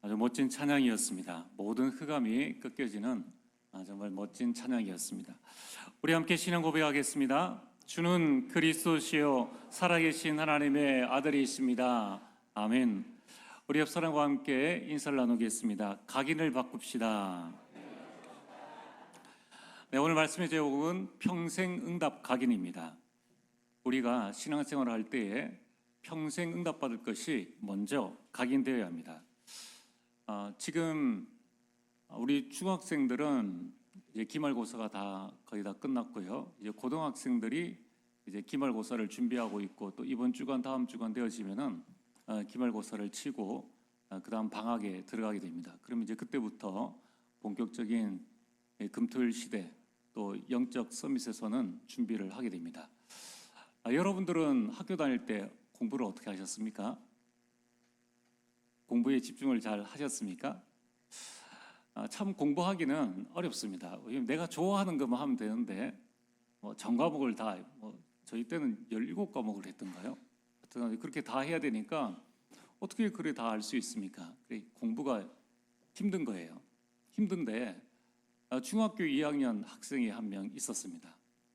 아주 멋진 찬양이었습니다. 모든 흑암이 꺾여지는 정말 멋진 찬양이었습니다. 우리 함께 신앙 고백하겠습니다. 주는 그리스도시요 살아계신 하나님의 아들이십니다. 아멘. 우리 옆 사람과 함께 인사를 나누겠습니다. 각인을 바꿉시다. 네, 오늘 말씀의 제목은 평생응답 각인입니다. 우리가 신앙생활을 할 때에 평생 응답받을 것이 먼저 각인되어야 합니다. 지금 우리 중학생들은 이제 기말고사가 거의 다 끝났고요. 이제 고등학생들이 이제 기말고사를 준비하고 있고, 또 이번 주간 다음 주간 되어지면은 기말고사를 치고 그다음 방학에 들어가게 됩니다. 그러면 이제 그때부터 본격적인 금토일 시대, 또 영적 서밋에서는 준비를 하게 됩니다. 여러분들은 학교 다닐 때 공부를 어떻게 하셨습니까? 공부에 집중을 잘 하셨습니까? 참 공부하기는 어렵습니다. 왜냐하면 내가 좋아하는 것만 하면 되는데 전 과목을 다 저희 때는 17과목을 했던가요? 하여튼 그렇게 다 해야 되니까 어떻게 그래 다 알 수 있습니까? 공부가 힘든 거예요. 힘든데 중학교 2학년 학생이 한 명 있었습니다.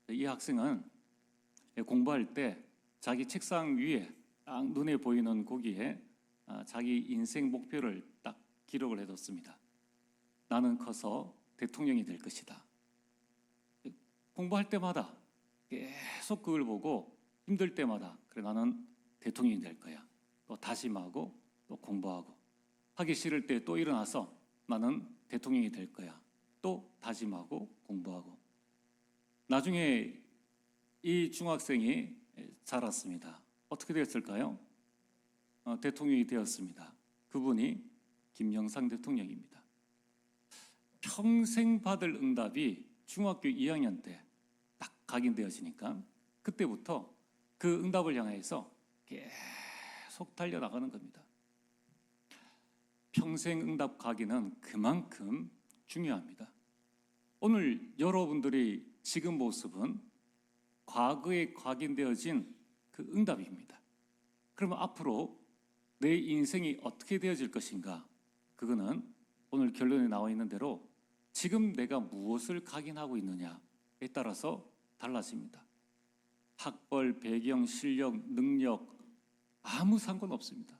이 학생은 공부할 때 자기 책상 위에 딱 눈에 보이는 거기에 자기 인생 목표를 딱 기록을 해뒀습니다. 나는 커서 대통령이 될 것이다. 공부할 때마다 계속 그걸 보고 힘들 때마다 그래 나는 대통령이 될 거야. 또 다짐하고 또 공부하고 하기 싫을 때 또 일어나서 나는 대통령이 될 거야. 또 다짐하고 공부하고 나중에 이 중학생이 자랐습니다. 어떻게 되었을까요? 대통령이 되었습니다. 그분이 김영삼 대통령입니다. 평생 받을 응답이 중학교 2학년 때 딱 각인되어지니까 그때부터 그 응답을 향해서 계속 달려나가는 겁니다. 평생 응답 각인은 그만큼 중요합니다. 오늘 여러분들이 지금 모습은 과거에 각인되어진 그 응답입니다. 그러면 앞으로 내 인생이 어떻게 되어질 것인가? 그거는 오늘 결론에 나와 있는 대로 지금 내가 무엇을 각인하고 있느냐에 따라서 달라집니다. 학벌, 배경, 실력, 능력 아무 상관없습니다.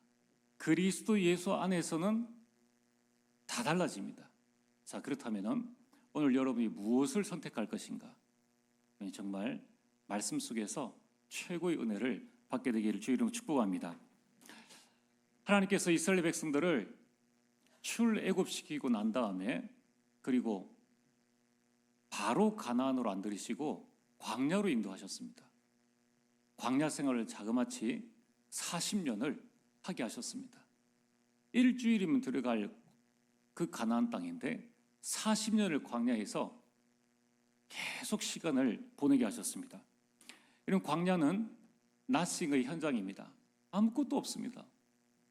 그리스도 예수 안에서는 다 달라집니다. 자, 그렇다면 오늘 여러분이 무엇을 선택할 것인가? 정말 말씀 속에서 최고의 은혜를 받게 되기를 주의 이름으로 축복합니다. 하나님께서 이스라엘 백성들을 출애굽시키고 난 다음에 그리고 바로 가나안으로 안 들이시고 광야로 인도하셨습니다. 광야 생활을 자그마치 40년을 하게 하셨습니다. 일주일이면 들어갈 그 가나안 땅인데 40년을 광야에서 계속 시간을 보내게 하셨습니다. 이런 광야는 나싱의 현장입니다. 아무것도 없습니다.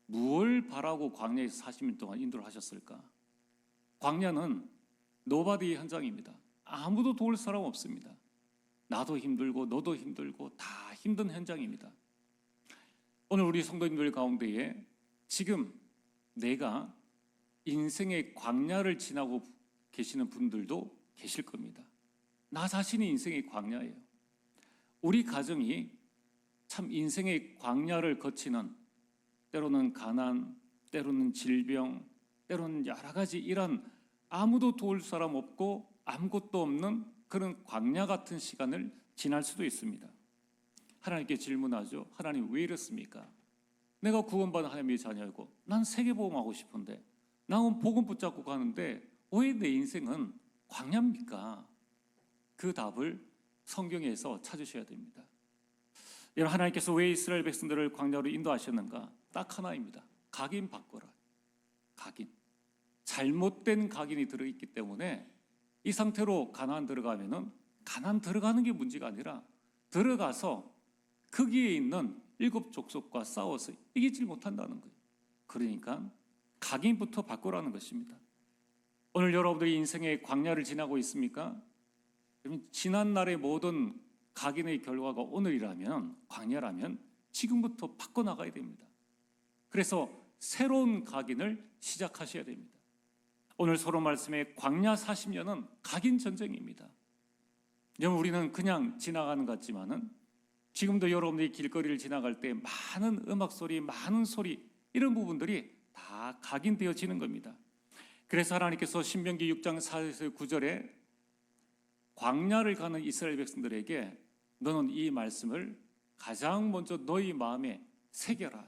무엇을 바라고 광야에서 40년 동안 인도를 하셨을까? 광야는 노바디의 현장입니다. 아무도 도울 사람 없습니다. 나도 힘들고 너도 힘들고 다 힘든 현장입니다. 오늘 우리 성도님들 가운데에 지금 내가 인생의 광야를 지나고 계시는 분들도 계실 겁니다. 나 자신이 인생의 광야예요. 우리 가정이 참 인생의 광야를 거치는 때로는 가난, 때로는 질병, 때로는 여러 가지 이런 아무도 도울 사람 없고 아무것도 없는 그런 광야 같은 시간을 지날 수도 있습니다. 하나님께 질문하죠. 하나님 왜 이렇습니까? 내가 구원받은 하나님의 자녀이고 난 세계복음하고 싶은데 나는 복음 붙잡고 가는데 왜 내 인생은 광야입니까? 그 답을 성경에서 찾으셔야 됩니다. 여러분, 하나님께서 왜 이스라엘 백성들을 광야로 인도하셨는가? 딱 하나입니다. 각인 바꿔라. 각인. 잘못된 각인이 들어있기 때문에 이 상태로 가나안 들어가면은 가나안 들어가는 게 문제가 아니라 들어가서 거기에 있는 7 족속과 싸워서 이기질 못한다는 거예요. 그러니까 각인부터 바꾸라는 것입니다. 오늘 여러분들이 인생의 광야를 지나고 있습니까? 지난 날의 모든 각인의 결과가 오늘이라면, 광야라면 지금부터 바꿔나가야 됩니다. 그래서 새로운 각인을 시작하셔야 됩니다. 오늘 서로 말씀의 광야 40년은 각인 전쟁입니다. 여러분, 우리는 그냥 지나가는 것 같지만은 지금도 여러분들이 길거리를 지나갈 때 많은 음악 소리, 많은 소리, 이런 부분들이 다 각인되어지는 겁니다. 그래서 하나님께서 신명기 6장 4절에서 9절에 광야를 가는 이스라엘 백성들에게 너는 이 말씀을 가장 먼저 너희 마음에 새겨라.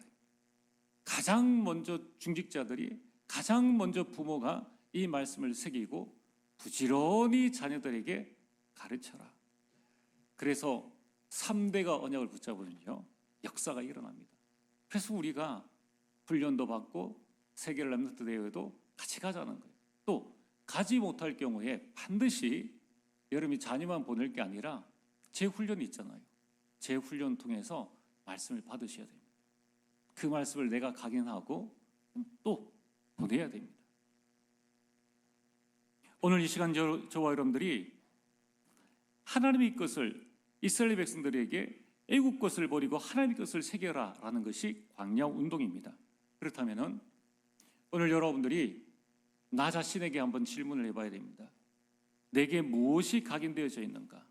가장 먼저 중직자들이, 가장 먼저 부모가 이 말씀을 새기고 부지런히 자녀들에게 가르쳐라. 그래서 3대가 언약을 붙잡으면요, 역사가 일어납니다. 그래서 우리가 훈련도 받고 세계를 렘넌트 대회도 같이 가자는 거예요. 또 가지 못할 경우에 반드시 여러분이 자녀만 보낼 게 아니라 재훈련이 있잖아요. 재훈련 통해서 말씀을 받으셔야 됩니다. 그 말씀을 내가 각인하고 또 보내야 됩니다. 오늘 이 시간 저와 여러분들이 하나님의 것을 이스라엘 백성들에게 애국 것을 버리고 하나님의 것을 새겨라 라는 것이 광야 운동입니다. 그렇다면 오늘 여러분들이 나 자신에게 한번 질문을 해봐야 됩니다. 내게 무엇이 각인되어져 있는가?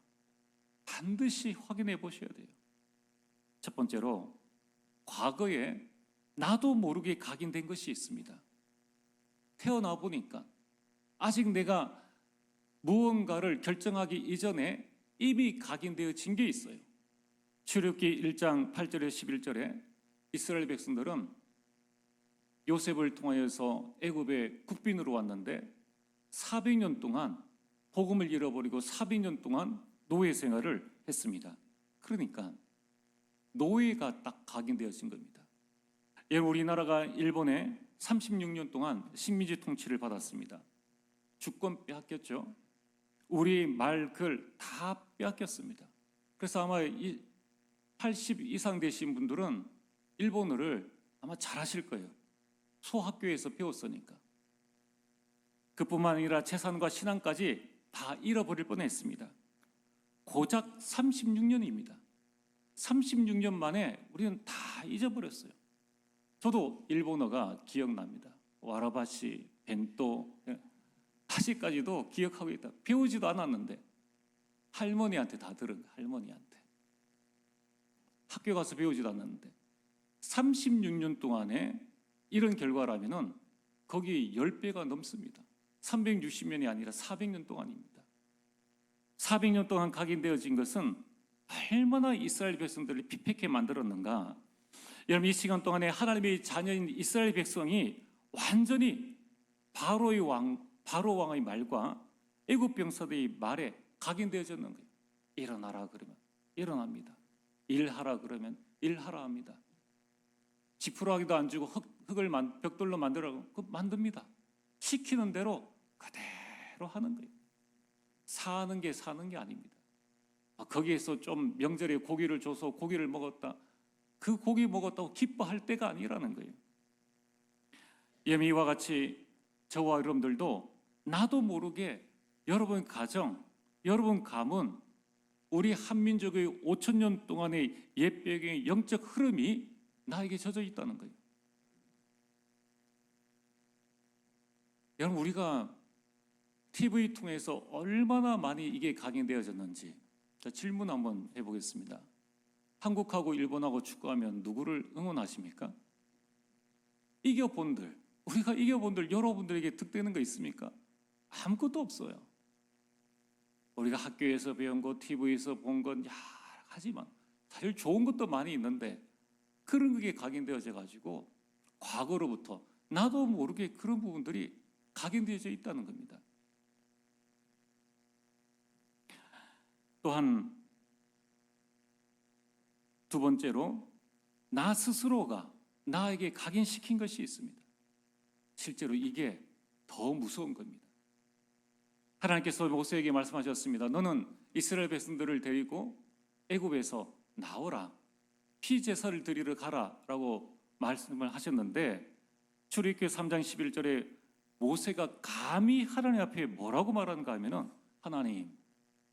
반드시 확인해 보셔야 돼요. 첫 번째로, 과거에 나도 모르게 각인된 것이 있습니다. 태어나 보니까 아직 내가 무언가를 결정하기 이전에 이미 각인되어진 게 있어요. 출애굽기 1장 8절에 11절에 이스라엘 백성들은 요셉을 통하여서 애굽의 국빈으로 왔는데 400년 동안 복음을 잃어버리고 400년 동안 노예 생활을 했습니다. 그러니까 노예가 딱 각인되어진 겁니다. 우리나라가 일본에 36년 동안 식민지 통치를 받았습니다. 주권 빼앗겼죠. 우리 말, 글 다 빼앗겼습니다. 그래서 아마 80 이상 되신 분들은 일본어를 아마 잘하실 거예요. 소학교에서 배웠으니까. 그뿐만 아니라 재산과 신앙까지 다 잃어버릴 뻔했습니다. 고작 36년입니다. 36년 만에 우리는 다 잊어버렸어요. 저도 일본어가 기억납니다. 와라바시, 벤또, 다시까지도 기억하고 있다. 배우지도 않았는데 할머니한테 다 들은 거예요. 할머니한테. 학교 가서 배우지도 않았는데 36년 동안에 이런 결과라면은 거기 10배가 넘습니다. 360년이 아니라 400년 동안입니다. 400년 동안 각인되어진 것은 얼마나 이스라엘 백성들을 피폐케 만들었는가. 여러분, 이 시간 동안에 하나님의 자녀인 이스라엘 백성이 완전히 바로 왕의 말과 애굽 병사들의 말에 각인되어졌는 거예요. 일어나라 그러면 일어납니다. 일하라 그러면 일하라 합니다. 지푸라기도 안 주고 흙을 벽돌로 만들라고 만듭니다. 시키는 대로 그대로 하는 거예요. 사는 게 아닙니다. 거기에서 좀 명절에 고기를 줘서 고기를 먹었다, 그 고기 먹었다고 기뻐할 때가 아니라는 거예요. 이와 같이 저와 여러분들도 나도 모르게 여러분 가정, 여러분 가문, 우리 한민족의 5,000년 동안의 옛배경의 영적 흐름이 나에게 젖어 있다는 거예요. 여러분, 우리가 TV 통해서 얼마나 많이 이게 각인되어졌는지 질문 한번 해보겠습니다. 한국하고 일본하고 축구하면 누구를 응원하십니까? 이겨본들, 우리가 이겨본들 여러분들에게 득되는 거 있습니까? 아무것도 없어요. 우리가 학교에서 배운 거, TV에서 본 건 여러 가지만 사실 좋은 것도 많이 있는데 그런 게 각인되어져 가지고 과거로부터 나도 모르게 그런 부분들이 각인되어져 있다는 겁니다. 또한 두 번째로, 나 스스로가 나에게 각인시킨 것이 있습니다. 실제로 이게 더 무서운 겁니다. 하나님께서 모세에게 말씀하셨습니다. 너는 이스라엘 백성들을 데리고 애굽에서 나오라, 피제사를 드리러 가라라고 말씀을 하셨는데, 출애굽기 3장 11절에 모세가 감히 하나님 앞에 뭐라고 말하는가 하면은, 하나님,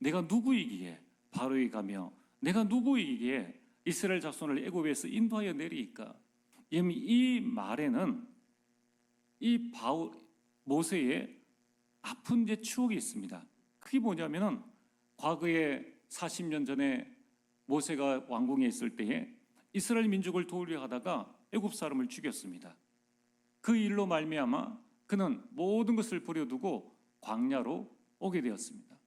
내가 누구이기에 바로에 가며 내가 누구이기에 이스라엘 자손을 애굽에서 인도하여 내리이까? 이 말에는 이 모세의 아픈 추억이 있습니다. 그게 뭐냐면은 과거에 40년 전에 모세가 왕궁에 있을 때에 이스라엘 민족을 도우려 하다가 애굽 사람을 죽였습니다. 그 일로 말미암아 그는 모든 것을 버려두고 광야로 오게 되었습니다.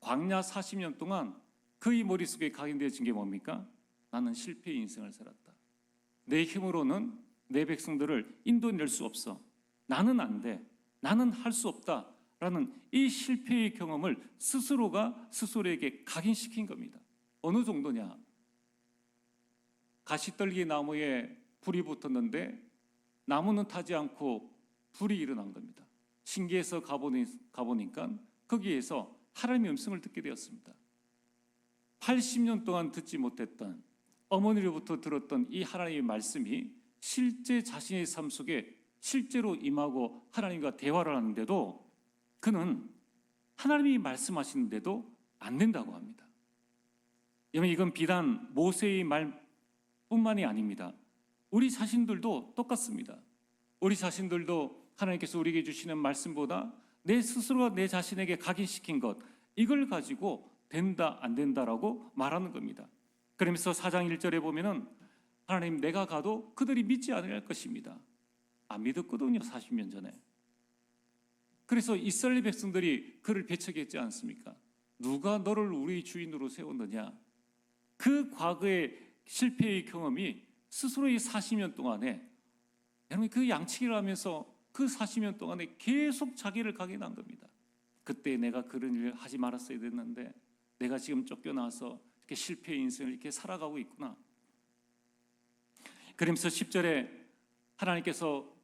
광야 40년 동안 그의 머릿속에 각인되어진 게 뭡니까? 나는 실패의 인생을 살았다. 내 힘으로는 내 백성들을 인도낼 수 없어. 나는 안 돼. 나는 할 수 없다. 라는 이 실패의 경험을 스스로가 스스로에게 각인시킨 겁니다. 어느 정도냐? 가시떨기 나무에 불이 붙었는데 나무는 타지 않고 불이 일어난 겁니다. 신기해서 가보니까 거기에서 하나님의 음성을 듣게 되었습니다. 80년 동안 듣지 못했던, 어머니로부터 들었던 이 하나님의 말씀이 실제 자신의 삶 속에 실제로 임하고 하나님과 대화를 하는데도 그는 하나님이 말씀하시는데도 안 된다고 합니다. 여러분, 이건 비단 모세의 말뿐만이 아닙니다. 우리 자신들도 똑같습니다. 우리 자신들도 하나님께서 우리에게 주시는 말씀보다 내 스스로가 내 자신에게 각인시킨 것, 이걸 가지고 된다 안 된다라고 말하는 겁니다. 그러면서 4장 1절에 보면은 하나님, 내가 가도 그들이 믿지 않을 것입니다. 안 믿었거든요, 40년 전에. 그래서 이스라엘 백성들이 그를 배척했지 않습니까? 누가 너를 우리 주인으로 세웠느냐? 그 과거의 실패의 경험이 스스로의 40년 동안에, 여러분, 그 양치기를 하면서 그 40년 동안에 계속 자기를 각인한 겁니다. 그때 내가 그런 일을 하지 말았어야 됐는데 내가 지금 쫓겨나서 이렇게 실패의 인생을 이렇게 살아가고 있구나. 그러면서 10절에 하나님께서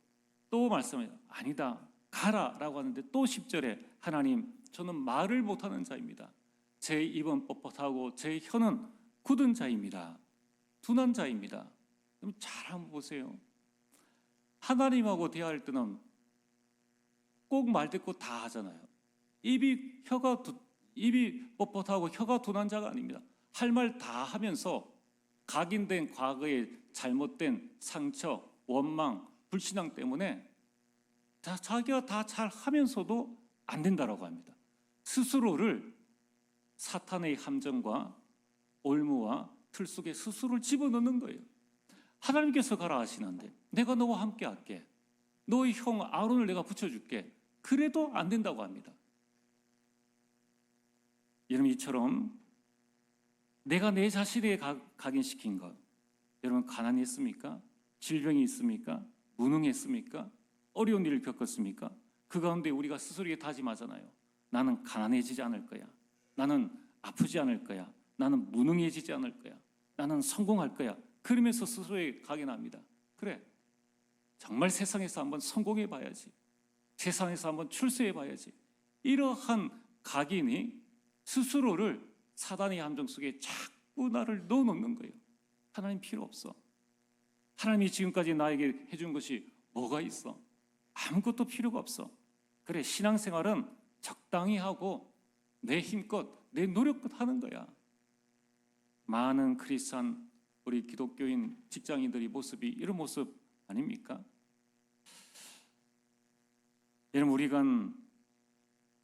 또 말씀해요. 아니다, 가라라고 하는데 또 10절에 하나님, 저는 말을 못하는 자입니다. 제 입은 뻣뻣하고 제 혀는 굳은 자입니다. 둔한 자입니다. 그럼 잘 한번 보세요. 하나님하고 대화할 때는 꼭 말대꾸 다 하잖아요. 입이 뻣뻣하고 혀가 둔한 자가 아닙니다. 할 말 다 하면서 각인된 과거의 잘못된 상처, 원망, 불신앙 때문에 자기가 다 잘 하면서도 안 된다라고 합니다. 스스로를 사탄의 함정과 올무와 틀 속에 스스로를 집어넣는 거예요. 하나님께서 가라 하시는데 내가 너와 함께 할게. 너의 형 아론을 내가 붙여줄게. 그래도 안 된다고 합니다. 여러분, 이처럼 내가 내 자신에 각인시킨 것, 여러분, 가난이 있습니까? 질병이 있습니까? 무능했습니까? 어려운 일을 겪었습니까? 그 가운데 우리가 스스로에게 다짐하잖아요. 나는 가난해지지 않을 거야. 나는 아프지 않을 거야. 나는 무능해지지 않을 거야. 나는 성공할 거야. 그러면서 스스로에게 각인합니다. 그래, 정말 세상에서 한번 성공해 봐야지. 세상에서 한번 출세해 봐야지. 이러한 각인이 스스로를 사단의 함정 속에 자꾸 나를 넣어놓는 거예요. 하나님 필요 없어. 하나님이 지금까지 나에게 해준 것이 뭐가 있어? 아무것도 필요가 없어. 그래, 신앙생활은 적당히 하고 내 힘껏, 내 노력껏 하는 거야. 많은 크리스찬 우리 기독교인 직장인들의 모습이 이런 모습 아닙니까? 여러분, 우리가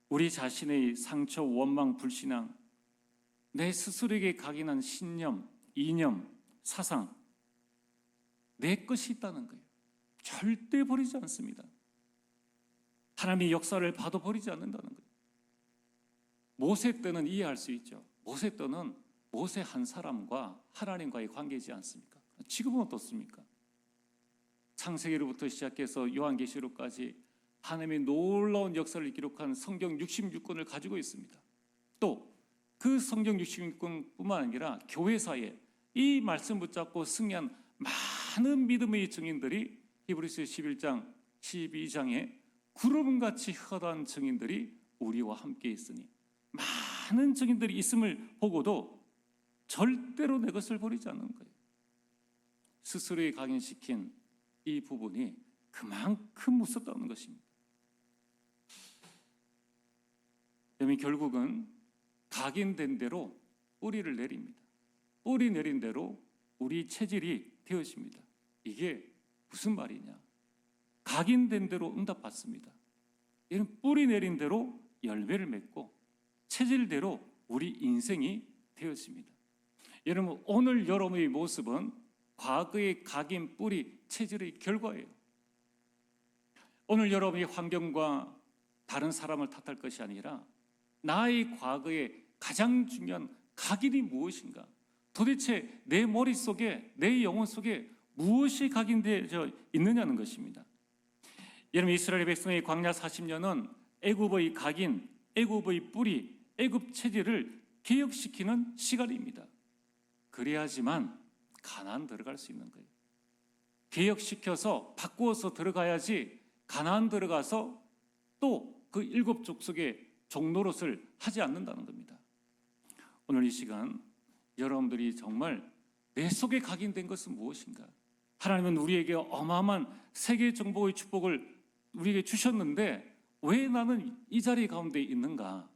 우리 자신의 상처, 원망, 불신앙, 내 스스로에게 각인한 신념, 이념, 사상, 내 것이 있다는 거예요. 절대 버리지 않습니다. 하나님의 역사를 봐도 버리지 않는다는 거예요. 모세 때는 이해할 수 있죠. 모세 때는 모세 한 사람과 하나님과의 관계이지 않습니까? 지금은 어떻습니까? 창세기로부터 시작해서 요한계시록까지 하나님의 놀라운 역사를 기록한 성경 66권을 가지고 있습니다. 또 그 성경 66권뿐만 아니라 교회사에 이 말씀 붙잡고 승리한 많은 믿음의 증인들이 히브리서 11장, 12장에 구름같이 허다한 증인들이 우리와 함께 있으니, 많은 증인들이 있음을 보고도 절대로 내 것을 버리지 않는 거예요. 스스로에 각인시킨 이 부분이 그만큼 무섭다는 것입니다. 그러면 결국은 각인된 대로 뿌리를 내립니다. 뿌리 내린 대로 우리 체질이 되어집니다. 이게 무슨 말이냐? 각인된 대로 응답받습니다. 이는 뿌리 내린 대로 열매를 맺고 체질대로 우리 인생이 되었습니다. 여러분, 오늘 여러분의 모습은 과거의 각인 뿌리 체질의 결과예요. 오늘 여러분의 환경과 다른 사람을 탓할 것이 아니라 나의 과거의 가장 중요한 각인이 무엇인가? 도대체 내 머릿속에, 내 영혼 속에 무엇이 각인되어 있느냐는 것입니다. 여러분, 이스라엘 백성의 광야 40년은 애굽의 각인, 애굽의 뿌리, 애굽 체질을 개혁시키는 시간입니다. 그래야지만 가나안 들어갈 수 있는 거예요. 개혁시켜서 바꾸어서 들어가야지 가나안 들어가서 또 그 7족속의 종노릇을 하지 않는다는 겁니다. 오늘 이 시간 여러분들이 정말 내 속에 각인된 것은 무엇인가? 하나님은 우리에게 어마어마한 세계 정복의 축복을 우리에게 주셨는데 왜 나는 이 자리 가운데 있는가?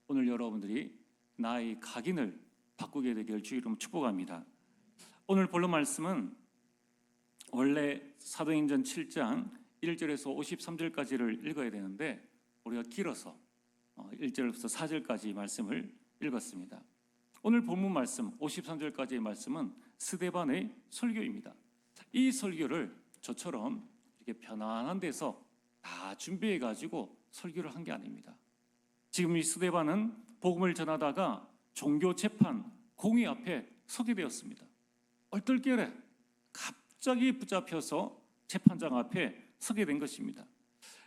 오늘 여러분들이 나의 각인을 바꾸게 되길 주 이름 축복합니다. 오늘 본론 말씀은 원래 사도행전 7장 1절에서 53절까지를 읽어야 되는데 우리가 길어서 1절부터 4절까지 말씀을 읽었습니다. 오늘 본문 말씀 53절까지의 말씀은 스데반의 설교입니다. 이 설교를 저처럼 이렇게 편안한 데서 다 준비해 가지고 설교를 한 게 아닙니다. 지금 이 스데반은 복음을 전하다가 종교 재판 공의 앞에 서게 되었습니다. 얼떨결에 갑자기 붙잡혀서 재판장 앞에 서게 된 것입니다.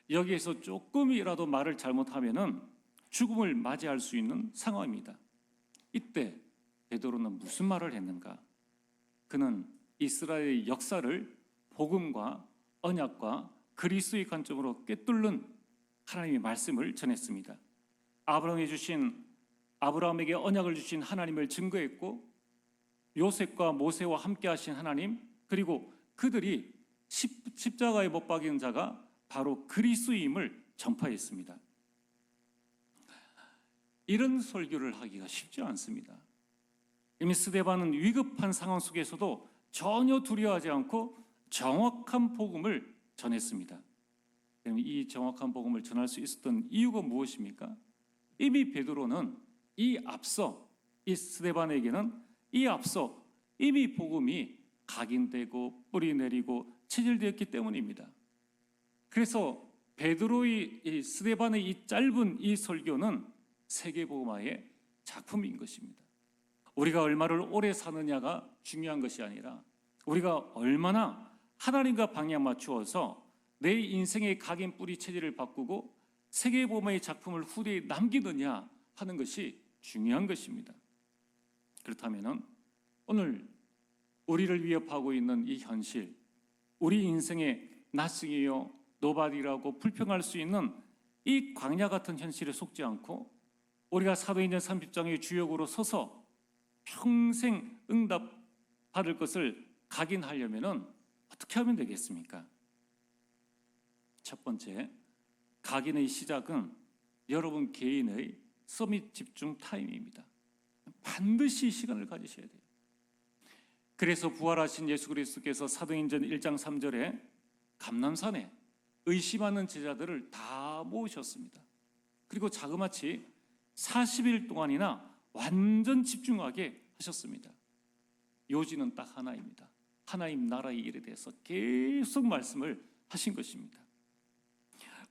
여기에서 조금이라도 말을 잘못하면은 죽음을 맞이할 수 있는 상황입니다. 이때 베드로는 무슨 말을 했는가? 그는 이스라엘의 역사를 복음과 언약과 그리스도의 관점으로 꿰뚫는 하나님의 말씀을 전했습니다. 아브라함에게 언약을 주신 하나님을 증거했고 요셉과 모세와 함께 하신 하나님, 그리고 그들이 십자가에 못 박인 자가 바로 그리스도임을 전파했습니다. 이런 설교를 하기가 쉽지 않습니다. 이미 스데반은 위급한 상황 속에서도 전혀 두려워하지 않고 정확한 복음을 전했습니다. 이 정확한 복음을 전할 수 있었던 이유가 무엇입니까? 이미 베드로는 이 스데반에게는 이미 복음이 각인되고 뿌리 내리고 체질되었기 때문입니다. 그래서 베드로의 스데반의 이 짧은 이 설교는 세계복음화의 작품인 것입니다. 우리가 얼마를 오래 사느냐가 중요한 것이 아니라 우리가 얼마나 하나님과 방향 맞추어서 내 인생의 각인 뿌리 체질을 바꾸고 세계복음화의 작품을 후대에 남기느냐 하는 것이 중요한 것입니다. 그렇다면 오늘 우리를 위협하고 있는 이 현실, 우리 인생의 나승이요 노바디라고 불평할 수 있는 이 광야 같은 현실에 속지 않고 우리가 사도행전 30장의 주역으로 서서 평생 응답 받을 것을 각인하려면 어떻게 하면 되겠습니까? 첫 번째, 각인의 시작은 여러분 개인의 서밋 집중 타임입니다. 반드시 시간을 가지셔야 돼요. 그래서 부활하신 예수 그리스도께서 사도행전 1장 3절에 감람산에 의심하는 제자들을 다 모으셨습니다. 그리고 자그마치 40일 동안이나 완전 집중하게 하셨습니다. 요지는 딱 하나입니다. 하나님 나라의 일에 대해서 계속 말씀을 하신 것입니다.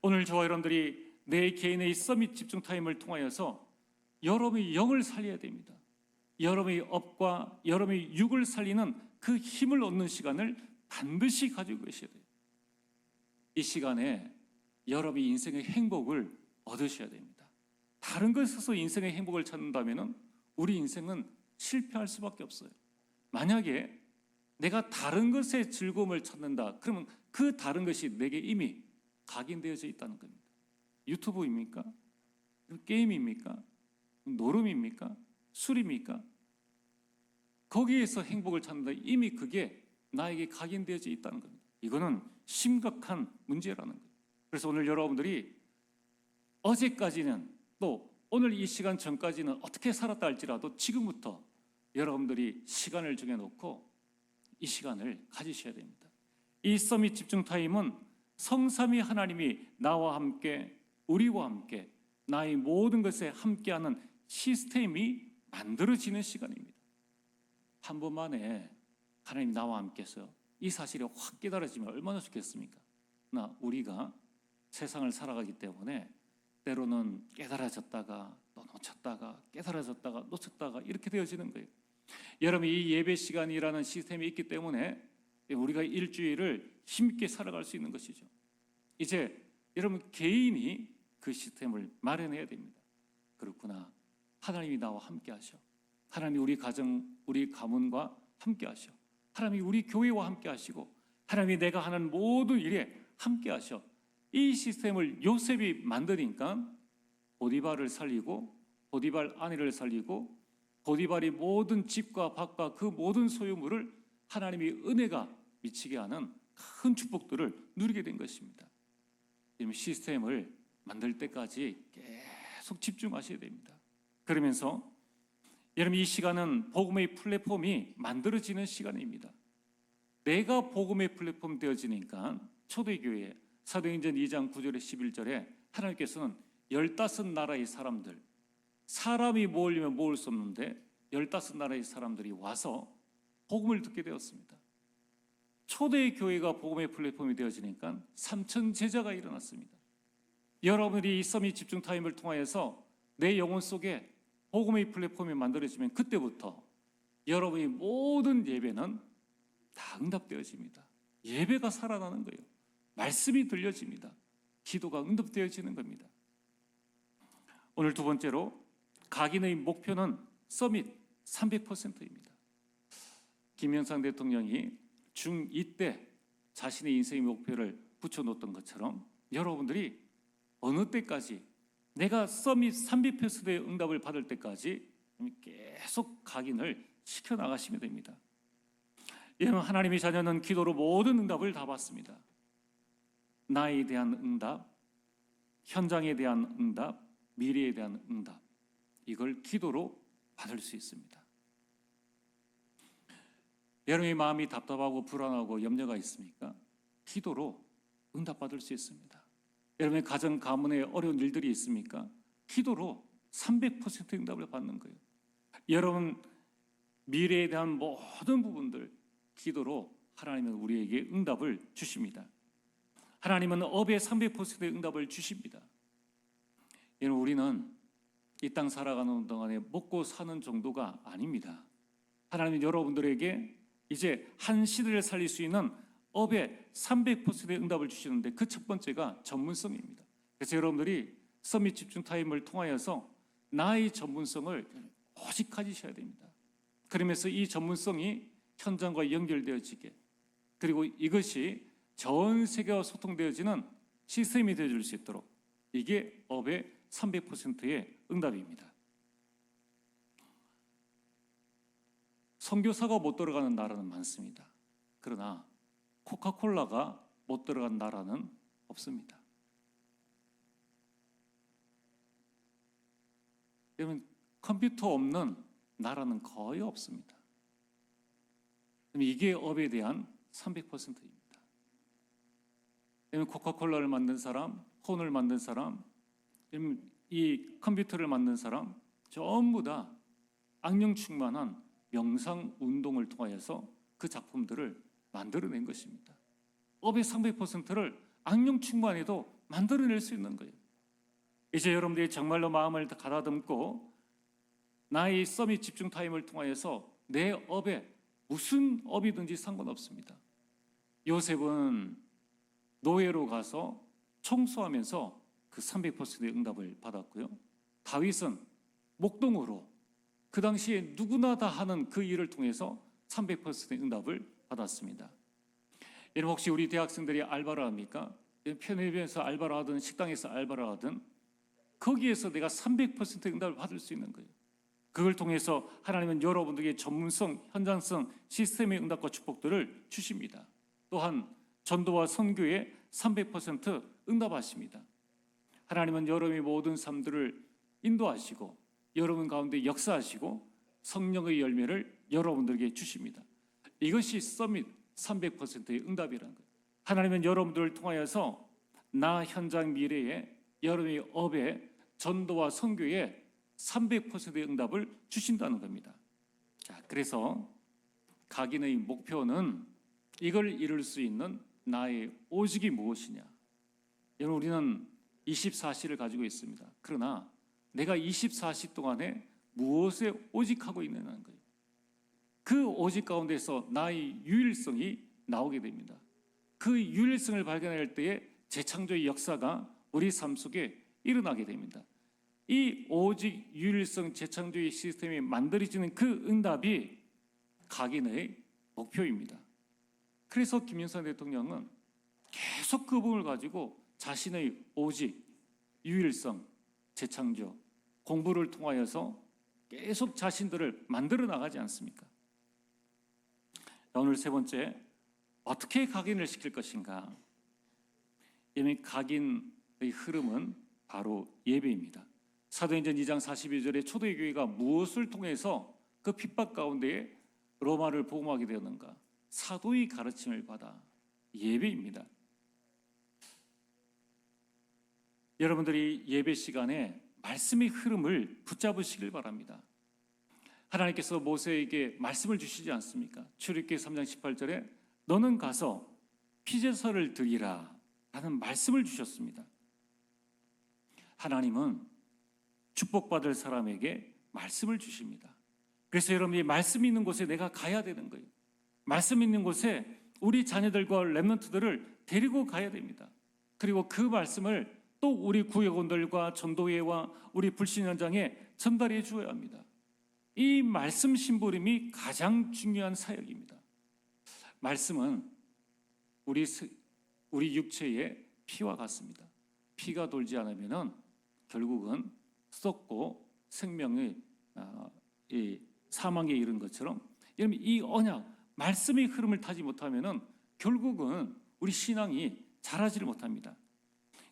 오늘 저와 여러분들이 내 개인의 서밋 집중 타임을 통하여서 여러분의 영을 살려야 됩니다. 여러분의 업과 여러분의 육을 살리는 그 힘을 얻는 시간을 반드시 가지고 계셔야 돼요. 이 시간에 여러분의 인생의 행복을 얻으셔야 됩니다. 다른 것에서 인생의 행복을 찾는다면 우리 인생은 실패할 수밖에 없어요. 만약에 내가 다른 것에 즐거움을 찾는다, 그러면 그 다른 것이 내게 이미 각인되어져 있다는 겁니다. 유튜브입니까? 게임입니까? 노름입니까? 술입니까? 거기에서 행복을 찾는다, 이미 그게 나에게 각인되어져 있다는 겁니다. 이거는 심각한 문제라는 거예요. 그래서 오늘 여러분들이 어제까지는 또 오늘 이 시간 전까지는 어떻게 살았다 할지라도 지금부터 여러분들이 시간을 정해놓고 이 시간을 가지셔야 됩니다. 이 서밋 집중 타임은 성삼위 하나님이 나와 함께, 우리와 함께, 나의 모든 것에 함께하는 시스템이 만들어지는 시간입니다. 한 번만에 하나님이 나와 함께해서 이 사실이 확 깨달아지면 얼마나 좋겠습니까? 그러나 우리가 세상을 살아가기 때문에 때로는 깨달아졌다가 또 놓쳤다가, 깨달아졌다가 놓쳤다가 이렇게 되어지는 거예요. 여러분, 이 예배 시간이라는 시스템이 있기 때문에 우리가 일주일을 힘있게 살아갈 수 있는 것이죠. 이제 여러분 개인이 그 시스템을 마련해야 됩니다. 그렇구나, 하나님이 나와 함께 하셔. 하나님이 우리 가정, 우리 가문과 함께 하셔. 하나님이 우리 교회와 함께 하시고 하나님이 내가 하는 모든 일에 함께 하셔. 이 시스템을 요셉이 만드니까 보디발을 살리고 보디발 아내를 살리고 보디발이 모든 집과 밭과 그 모든 소유물을 하나님의 은혜가 미치게 하는 큰 축복들을 누리게 된 것입니다. 시스템을 만들 때까지 계속 집중하셔야 됩니다. 그러면서 여러분, 이 시간은 복음의 플랫폼이 만들어지는 시간입니다. 내가 복음의 플랫폼 되어지니까 초대교회 사도행전 2장 9절에 11절에 하나님께서는 15나라의 사람들, 사람이 모으려면 모을 수 없는데 15나라의 사람들이 와서 복음을 듣게 되었습니다. 초대교회가 복음의 플랫폼이 되어지니까 3천 제자가 일어났습니다. 여러분이 이 서밋 집중 타임을 통하여서 내 영혼 속에 복음의 플랫폼이 만들어지면 그때부터 여러분의 모든 예배는 다 응답되어집니다. 예배가 살아나는 거예요. 말씀이 들려집니다. 기도가 응답되어지는 겁니다. 오늘 두 번째로 각인의 목표는 서밋 300%입니다. 김영삼 대통령이 중2 때 자신의 인생의 목표를 붙여놓던 것처럼 여러분들이 어느 때까지 내가 서밋 300%의 응답을 받을 때까지 계속 각인을 시켜나가시면 됩니다. 여러분, 하나님의 자녀는 기도로 모든 응답을 다 받습니다. 나에 대한 응답, 현장에 대한 응답, 미래에 대한 응답, 이걸 기도로 받을 수 있습니다. 여러분의 마음이 답답하고 불안하고 염려가 있습니까? 기도로 응답받을 수 있습니다. 여러분의 가정 가문에 어려운 일들이 있습니까? 기도로 300% 응답을 받는 거예요. 여러분 미래에 대한 모든 부분들 기도로 하나님은 우리에게 응답을 주십니다. 하나님은 업에 300%의 응답을 주십니다. 여러분, 우리는 이 땅 살아가는 동안에 먹고 사는 정도가 아닙니다. 하나님은 여러분들에게 이제 한 시대를 살릴 수 있는 업에 300%의 응답을 주시는데 그 첫 번째가 전문성입니다. 그래서 여러분들이 서밋 집중 타임을 통하여서 나의 전문성을 오직 가지셔야 됩니다. 그러면서 이 전문성이 현장과 연결되어지게, 그리고 이것이 전 세계와 소통되어지는 시스템이 되어줄 수 있도록, 이게 업의 300%의 응답입니다. 선교사가 못 들어가는 나라는 많습니다. 그러나 코카콜라가 못 들어간 나라는 없습니다. 여러분, 컴퓨터 없는 나라는 거의 없습니다. 이게 업에 대한 300%입니다. 여러분, 코카콜라를 만든 사람, 폰을 만든 사람, 이 컴퓨터를 만든 사람 전부 다 악령 충만한 명상 운동을 통하여서 그 작품들을 만들어낸 것입니다. 업의 300%를 악령 충만해도 만들어낼 수 있는 거예요. 이제 여러분들이 정말로 마음을 가다듬고 나의 서밋 집중 타임을 통하여서 내 업에 무슨 업이든지 상관없습니다. 요셉은 노예로 가서 청소하면서 그 300%의 응답을 받았고요. 다윗은 목동으로 그 당시에 누구나 다 하는 그 일을 통해서 300%의 응답을 받았습니다. 여러분, 혹시 우리 대학생들이 알바를 합니까? 편의점에서 알바를 하든 식당에서 알바를 하든 거기에서 내가 300%의 응답을 받을 수 있는 거예요. 그걸 통해서 하나님은 여러분들에게 전문성, 현장성, 시스템의 응답과 축복들을 주십니다. 또한 전도와 선교에 300% 응답하십니다. 하나님은 여러분의 모든 삶들을 인도하시고 여러분 가운데 역사하시고 성령의 열매를 여러분들에게 주십니다. 이것이 서밋 300%의 응답이라는 거예요. 하나님은 여러분들을 통하여서 나 현장 미래에 여러분의 업에 전도와 선교에 300%의 응답을 주신다는 겁니다. 자, 그래서 각인의 목표는 이걸 이룰 수 있는 나의 오직이 무엇이냐. 여러분, 우리는 24시를 가지고 있습니다. 그러나 내가 24시 동안에 무엇에 오직하고 있느냐는 거예요. 그 오직 가운데서 나의 유일성이 나오게 됩니다. 그 유일성을 발견할 때에 재창조의 역사가 우리 삶 속에 일어나게 됩니다. 이 오직 유일성 재창조의 시스템이 만들어지는 그 응답이 각인의 목표입니다. 그래서 김영삼 대통령은 계속 그 부분을 가지고 자신의 오직, 유일성, 재창조, 공부를 통하여서 계속 자신들을 만들어 나가지 않습니까? 오늘 세 번째, 어떻게 각인을 시킬 것인가? 이미 각인의 흐름은 바로 예배입니다. 사도행전 2장 42절에 초대의 교회가 무엇을 통해서 그 핍박 가운데에 로마를 복음하게 되었는가? 사도의 가르침을 받아 예배입니다. 여러분들이 예배 시간에 말씀의 흐름을 붙잡으시길 바랍니다. 하나님께서 모세에게 말씀을 주시지 않습니까? 출애굽기 3장 18절에 너는 가서 피제사를 드리라 라는 말씀을 주셨습니다. 하나님은 축복받을 사람에게 말씀을 주십니다. 그래서 여러분이 말씀 있는 곳에 내가 가야 되는 거예요. 말씀 있는 곳에 우리 자녀들과 렘넌트들을 데리고 가야 됩니다. 그리고 그 말씀을 또 우리 구역원들과 전도회와 우리 불신 현장에 전달해 주어야 합니다. 이 말씀 심부름이 가장 중요한 사역입니다. 말씀은 우리 육체의 피와 같습니다. 피가 돌지 않으면 결국은 썩고 생명의 사망에 이른 것처럼, 여러분 이 언약 말씀의 흐름을 타지 못하면 결국은 우리 신앙이 자라지를 못합니다.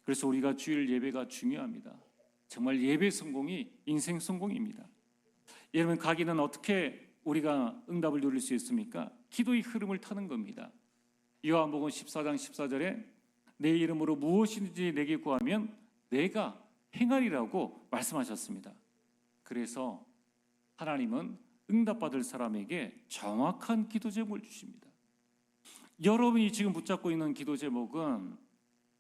그래서 우리가 주일 예배가 중요합니다. 정말 예배 성공이 인생 성공입니다. 여러분, 각인은 어떻게 우리가 응답을 누릴 수 있습니까? 기도의 흐름을 타는 겁니다. 요한복음 14장 14절에 내 이름으로 무엇이든지 내게 구하면 내가 행하리라고 말씀하셨습니다. 그래서 하나님은 응답받을 사람에게 정확한 기도 제목을 주십니다. 여러분이 지금 붙잡고 있는 기도 제목은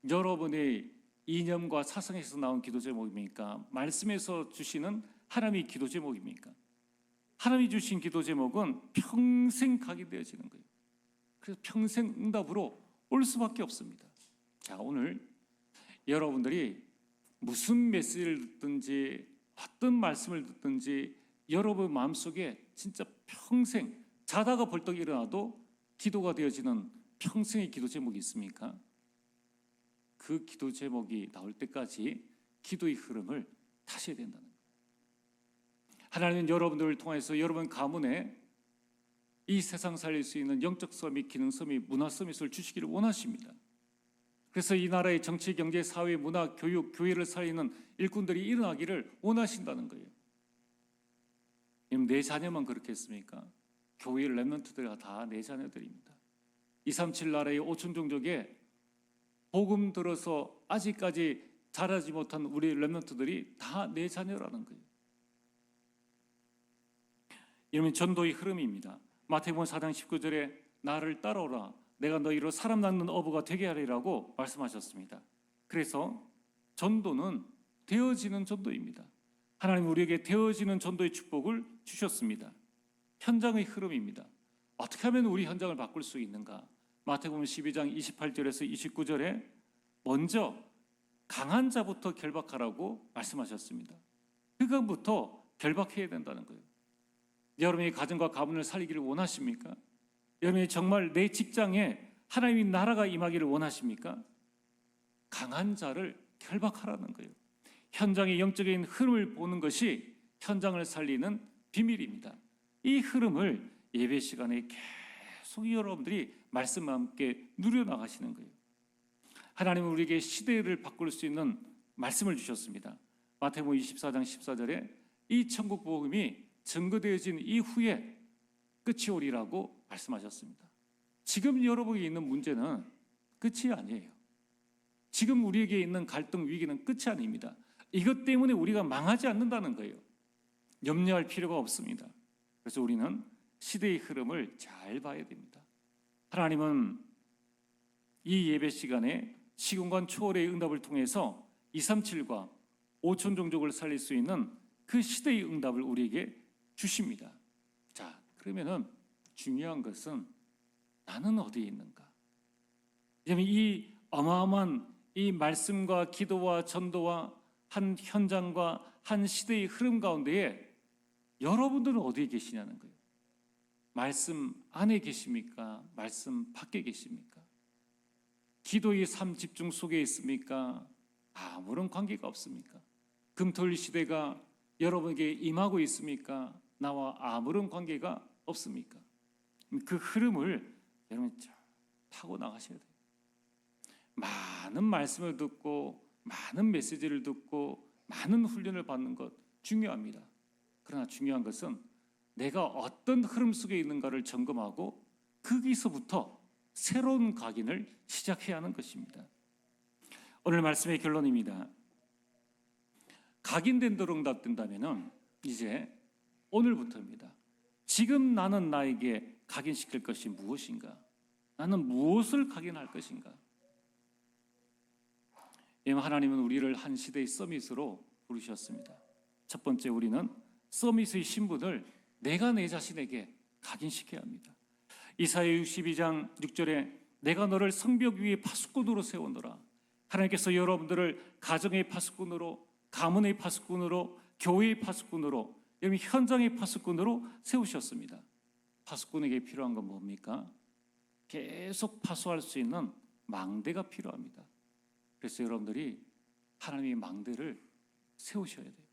여러분의 이념과 사상에서 나온 기도 제목입니까? 말씀에서 주시는 하나님의 기도 제목입니까? 하나님이 주신 기도 제목은 평생 각인되어지는 거예요. 그래서 평생 응답으로 올 수밖에 없습니다. 자, 오늘 여러분들이 무슨 메시지를 듣든지 어떤 말씀을 듣든지 여러분 마음속에 진짜 평생 자다가 벌떡 일어나도 기도가 되어지는 평생의 기도 제목이 있습니까? 그 기도 제목이 나올 때까지 기도의 흐름을 타셔야 된다는 거예요. 하나님은 여러분들을 통해서 여러분 가문에 이 세상 살릴 수 있는 영적 서밋, 기능 서밋, 문화 서밋을 주시기를 원하십니다. 그래서 이 나라의 정치, 경제, 사회, 문화, 교육, 교회를 살리는 일꾼들이 일어나기를 원하신다는 거예요. 내 자녀만 그렇겠습니까? 교회 렘넌트들이 다 내 자녀들입니다. 237 나라의 5천 종족에 복음 들어서 아직까지 자라지 못한 우리 렘넌트들이 다 내 자녀라는 거예요. 이러면 전도의 흐름입니다. 마태복음 4장 19절에 나를 따라오라 내가 너희로 사람 낳는 어부가 되게 하리라고 말씀하셨습니다. 그래서 전도는 되어지는 전도입니다. 하나님 우리에게 되어지는 전도의 축복을 주셨습니다. 현장의 흐름입니다. 어떻게 하면 우리 현장을 바꿀 수 있는가? 마태복음 12장 28절에서 29절에 먼저 강한 자부터 결박하라고 말씀하셨습니다. 그것부터 결박해야 된다는 거예요. 여러분이 가정과 가문을 살리기를 원하십니까? 여러분이 정말 내 직장에 하나님의 나라가 임하기를 원하십니까? 강한 자를 결박하라는 거예요. 현장의 영적인 흐름을 보는 것이 현장을 살리는 비밀입니다. 이 흐름을 예배 시간에 계속 여러분들이 말씀과 함께 누려나가시는 거예요. 하나님은 우리에게 시대를 바꿀 수 있는 말씀을 주셨습니다. 마태복음 24장 14절에 이 천국 복음이 증거되어진 이후에 끝이 오리라고 말씀하셨습니다. 지금 여러분이 있는 문제는 끝이 아니에요. 지금 우리에게 있는 갈등 위기는 끝이 아닙니다. 이것 때문에 우리가 망하지 않는다는 거예요. 염려할 필요가 없습니다. 그래서 우리는 시대의 흐름을 잘 봐야 됩니다. 하나님은 이 예배 시간에 시공간 초월의 응답을 통해서 237과 5천 종족을 살릴 수 있는 그 시대의 응답을 우리에게 주십니다. 자, 그러면은 중요한 것은 나는 어디에 있는가? 이 어마어마한 이 말씀과 기도와 전도와 한 현장과 한 시대의 흐름 가운데에 여러분들은 어디에 계시냐는 거예요. 말씀 안에 계십니까? 말씀 밖에 계십니까? 기도의 삶 집중 속에 있습니까? 아무런 관계가 없습니까? 금토일 시대가 여러분에게 임하고 있습니까? 나와 아무런 관계가 없습니까? 그 흐름을 여러분 타고 나가셔야 돼요. 많은 말씀을 듣고 많은 메시지를 듣고 많은 훈련을 받는 것 중요합니다. 그러나 중요한 것은 내가 어떤 흐름 속에 있는가를 점검하고 거기서부터 새로운 각인을 시작해야 하는 것입니다. 오늘 말씀의 결론입니다. 각인된 대로 응답된다면 이제 오늘부터입니다. 지금 나는 나에게 각인시킬 것이 무엇인가? 나는 무엇을 각인할 것인가? 하나님은 우리를 한 시대의 서밋으로 부르셨습니다. 첫 번째, 우리는 서밋의 신분을 내가 내 자신에게 각인시켜야 합니다. 이사야 62장 6절에 내가 너를 성벽 위에 파수꾼으로 세우노라. 하나님께서 여러분들을 가정의 파수꾼으로, 가문의 파수꾼으로, 교회의 파수꾼으로, 여러분 현장의 파수꾼으로 세우셨습니다. 파수꾼에게 필요한 건 뭡니까? 계속 파수할 수 있는 망대가 필요합니다. 그래서 여러분들이 하나님의 망대를 세우셔야 돼요.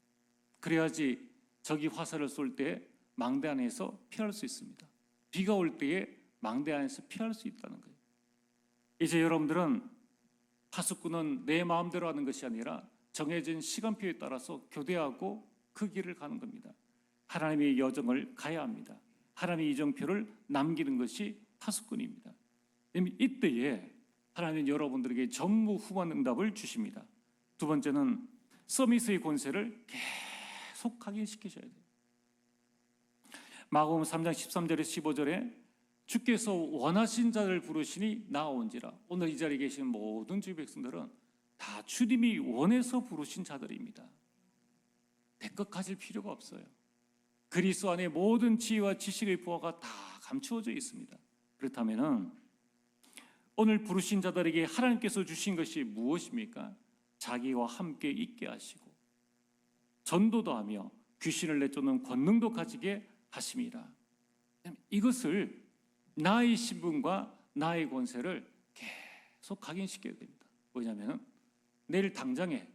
그래야지 적이 화살을 쏠 때 망대 안에서 피할 수 있습니다. 비가 올 때에 망대 안에서 피할 수 있다는 거예요. 이제 여러분들은 파수꾼은 내 마음대로 하는 것이 아니라 정해진 시간표에 따라서 교대하고 그 길을 가는 겁니다. 하나님의 여정을 가야 합니다. 하나님의 이정표를 남기는 것이 파수꾼입니다. 이때에 하나님은 여러분들에게 전무후무한 응답을 주십니다. 두 번째는 서밋의 권세를 계속 각인시키셔야 돼요. 마가복음 3장 13절에서 15절에 주께서 원하신 자를 부르시니 나아온지라. 오늘 이 자리에 계신 모든 주의 백성들은 다 주님이 원해서 부르신 자들입니다. 내 것 가질 필요가 없어요. 그리스도 안에 모든 지혜와 지식의 부하가 다 감추어져 있습니다. 그렇다면은 오늘 부르신 자들에게 하나님께서 주신 것이 무엇입니까? 자기와 함께 있게 하시고 전도도 하며 귀신을 내쫓는 권능도 가지게 하심이라. 이것을 나의 신분과 나의 권세를 계속 각인시켜야 됩니다. 왜냐하면 내일 당장에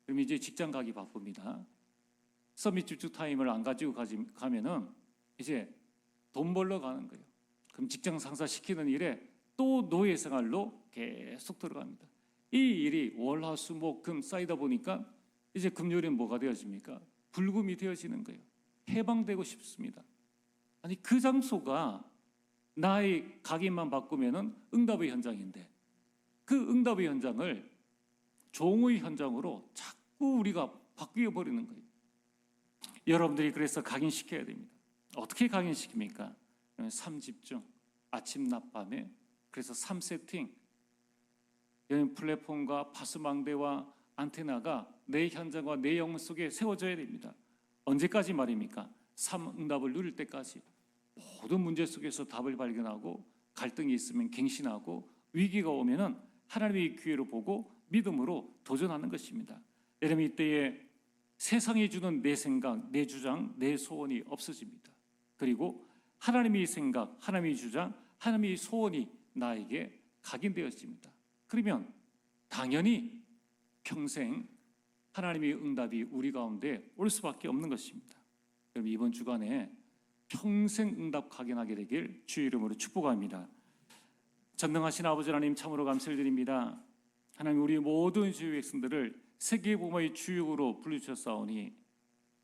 그럼 이제 직장 가기 바쁩니다. 서밋 집중 타임을 안 가지고 가면은 이제 돈 벌러 가는 거예요. 그럼 직장 상사 시키는 일에 또 노예 생활로 계속 들어갑니다. 이 일이 월, 화, 수, 목, 금 쌓이다 보니까 이제 금요일엔 뭐가 되어집니까? 불금이 되어지는 거예요. 해방되고 싶습니다. 아니 그 장소가 나의 각인만 바꾸면은 응답의 현장인데 그 응답의 현장을 종의 현장으로 자꾸 우리가 바뀌어 버리는 거예요. 여러분들이 그래서 각인시켜야 됩니다. 어떻게 각인시킵니까? 3집중, 아침, 낮, 밤에. 그래서 3세팅, 플랫폼과 파수망대와 안테나가 내 현장과 내 영혼 속에 세워져야 됩니다. 언제까지 말입니까? 3응답을 누릴 때까지. 모든 문제 속에서 답을 발견하고 갈등이 있으면 갱신하고 위기가 오면은 하나님의 기회로 보고 믿음으로 도전하는 것입니다. 여러분 이때에 세상이 주는 내 생각, 내 주장, 내 소원이 없어집니다. 그리고 하나님의 생각, 하나님의 주장, 하나님의 소원이 나에게 각인되었습니다. 그러면 당연히 평생 하나님의 응답이 우리 가운데 올 수밖에 없는 것입니다. 그럼 이번 주간에 평생 응답 각인하게 되길 주의 이름으로 축복합니다. 전능하신 아버지 하나님 참으로 감사를 드립니다. 하나님 우리 모든 주의 백성들을 세계복음의 주역으로 불러주셨사오니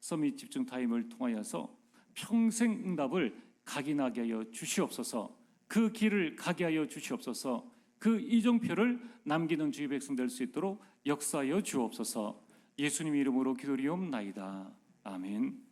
서밋 집중 타임을 통하여서 평생 응답을 각인하게 하여 주시옵소서. 그 길을 가게 하여 주시옵소서. 그 이정표를 남기는 주의 백성 될 수 있도록 역사하여 주옵소서. 예수님 이름으로 기도리옵나이다. 아멘.